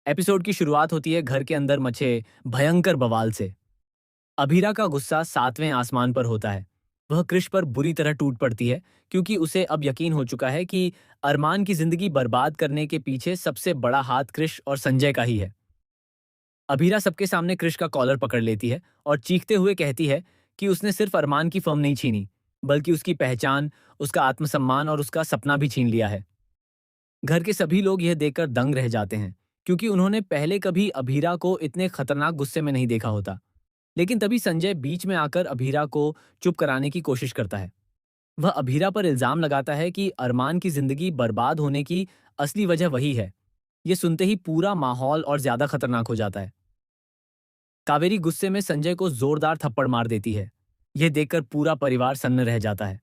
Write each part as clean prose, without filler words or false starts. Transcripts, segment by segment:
Episode की शुरुआत होती है घर के अंदर मचे भयंकर बवाल से। अभीरा का गुस्सा सातवें आसमान पर होता है। वह कृष पर बुरी तरह टूट पड़ती है क्योंकि उसे अब यकीन हो चुका है कि अरमान की जिंदगी बर्बाद करने के पीछे सबसे बड़ा हाथ कृष और संजय का ही है। अभीरा सबके सामने कृष का कॉलर पकड़ लेती है और चीखते हुए कहती है कि उसने सिर्फ अरमान की फर्म नहीं छीनी, बल्कि उसकी पहचान, उसका आत्मसम्मान और उसका सपना भी छीन लिया है। घर के सभी लोग यह देखकर दंग रह जाते हैं, क्योंकि उन्होंने पहले कभी अभीरा को इतने खतरनाक गुस्से में नहीं देखा होता। लेकिन तभी संजय बीच में आकर अभीरा को चुप कराने की कोशिश करता है। वह अभीरा पर इल्जाम लगाता है कि अरमान की जिंदगी बर्बाद होने की असली वजह वही है। ये सुनते ही पूरा माहौल और ज्यादा खतरनाक हो जाता है। कावेरी गुस्से में संजय को जोरदार थप्पड़ मार देती है। यह देखकर पूरा परिवार सन्न रह जाता है।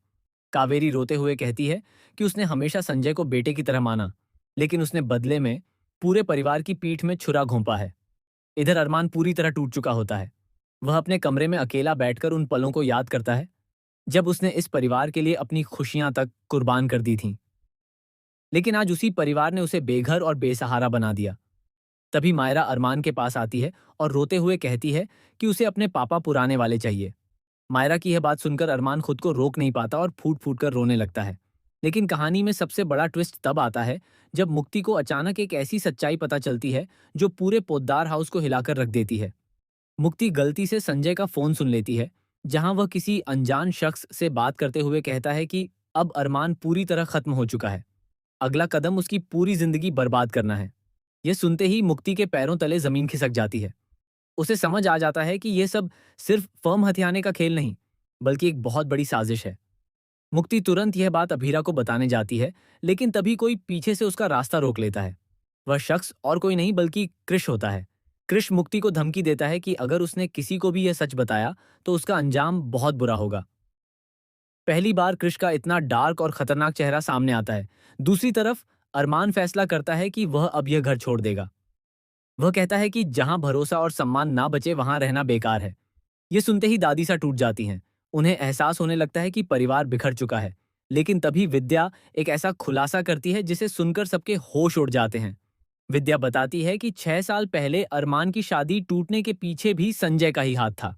कावेरी रोते हुए कहती है कि उसने हमेशा संजय को बेटे की तरह माना, लेकिन उसने बदले में पूरे परिवार की पीठ में छुरा घोंपा है। इधर अरमान पूरी तरह टूट चुका होता है। वह अपने कमरे में अकेला बैठकर उन पलों को याद करता है जब उसने इस परिवार के लिए अपनी खुशियां तक कुर्बान कर दी थीं। लेकिन आज उसी परिवार ने उसे बेघर और बेसहारा बना दिया। तभी मायरा अरमान के पास आती है और रोते हुए कहती है कि उसे अपने पापा पुराने वाले चाहिए। मायरा की यह बात सुनकर अरमान खुद को रोक नहीं पाता और फूट फूट कर रोने लगता है। लेकिन कहानी में सबसे बड़ा ट्विस्ट तब आता है जब मुक्ति को अचानक एक ऐसी सच्चाई पता चलती है जो पूरे पोद्दार हाउस को हिलाकर रख देती है। मुक्ति गलती से संजय का फोन सुन लेती है, जहां वह किसी अनजान शख्स से बात करते हुए कहता है कि अब अरमान पूरी तरह खत्म हो चुका है। अगला कदम उसकी पूरी जिंदगी बर्बाद करना है। यह सुनते ही मुक्ति के पैरों तले जमीन खिसक जाती है। उसे समझ आ जाता है कि यह सब सिर्फ फर्म हथियाने का खेल नहीं, बल्कि एक बहुत बड़ी साजिश है। मुक्ति तुरंत यह बात अभीरा को बताने जाती है, लेकिन तभी कोई पीछे से उसका रास्ता रोक लेता है। वह शख्स और कोई नहीं बल्कि कृष होता है। कृष मुक्ति को धमकी देता है कि अगर उसने किसी को भी यह सच बताया तो उसका अंजाम बहुत बुरा होगा। पहली बार कृष का इतना डार्क और खतरनाक चेहरा सामने आता है। दूसरी तरफ अरमान फैसला करता है कि वह अब यह घर छोड़ देगा। वह कहता है कि जहां भरोसा और सम्मान ना बचे वहां रहना बेकार है। ये सुनते ही दादी सा टूट जाती हैं। उन्हें एहसास होने लगता है कि परिवार बिखर चुका है। लेकिन तभी विद्या एक ऐसा खुलासा करती है जिसे सुनकर सबके होश उड़ जाते हैं। विद्या बताती है कि 6 साल पहले अरमान की शादी टूटने के पीछे भी संजय का ही हाथ था।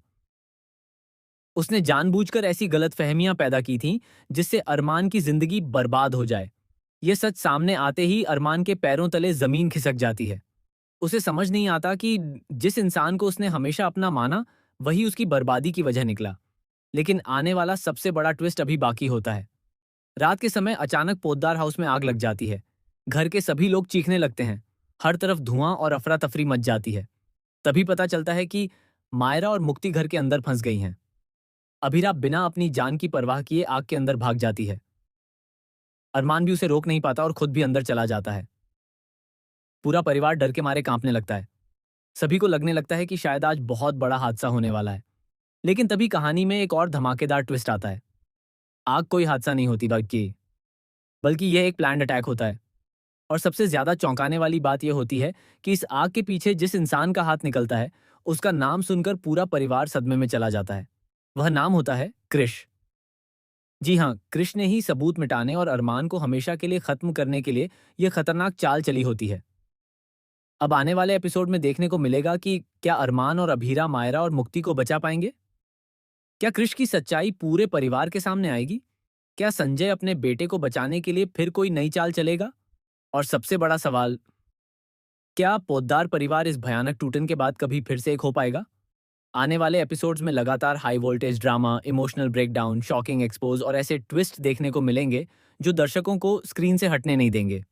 उसने जानबूझकर ऐसी गलतफहमियां पैदा की थीं जिससे अरमान की जिंदगी बर्बाद हो जाए। ये सच सामने आते ही अरमान के पैरों तले जमीन खिसक जाती है। उसे समझ नहीं आता कि जिस इंसान को उसने हमेशा अपना माना, वही उसकी बर्बादी की वजह निकला। लेकिन आने वाला सबसे बड़ा ट्विस्ट अभी बाकी होता है। रात के समय अचानक पोद्दार हाउस में आग लग जाती है। घर के सभी लोग चीखने लगते हैं। हर तरफ धुआं और अफरा तफरी मच जाती है। तभी पता चलता है कि मायरा और मुक्ति घर के अंदर फंस गई हैं। अभीरा बिना अपनी जान की परवाह किए आग के अंदर भाग जाती है। अरमान भी उसे रोक नहीं पाता और खुद भी अंदर चला जाता है। पूरा परिवार डर के मारे कांपने लगता है। सभी को लगने लगता है कि शायद आज बहुत बड़ा हादसा होने वाला है। लेकिन तभी कहानी में एक और धमाकेदार ट्विस्ट आता है। आग कोई हादसा नहीं होती, बल्कि यह एक प्लान्ड अटैक होता है। और सबसे ज्यादा चौंकाने वाली बात यह होती है कि इस आग के पीछे जिस इंसान का हाथ निकलता है, उसका नाम सुनकर पूरा परिवार सदमे में चला जाता है। वह नाम होता है कृष। जी हाँ, कृष ने ही सबूत मिटाने और अरमान को हमेशा के लिए खत्म करने के लिए यह खतरनाक चाल चली होती है। अब आने वाले एपिसोड में देखने को मिलेगा कि क्या अरमान और अभीरा मायरा और मुक्ति को बचा पाएंगे। क्या कृष की सच्चाई पूरे परिवार के सामने आएगी? क्या संजय अपने बेटे को बचाने के लिए फिर कोई नई चाल चलेगा? और सबसे बड़ा सवाल, क्या पोद्दार परिवार इस भयानक टूटन के बाद कभी फिर से एक हो पाएगा? आने वाले एपिसोड्स में लगातार high voltage drama, emotional breakdown, shocking expose और ऐसे ट्विस्ट देखने को मिलेंगे जो दर्शकों को स्क्रीन से हटने नहीं देंगे।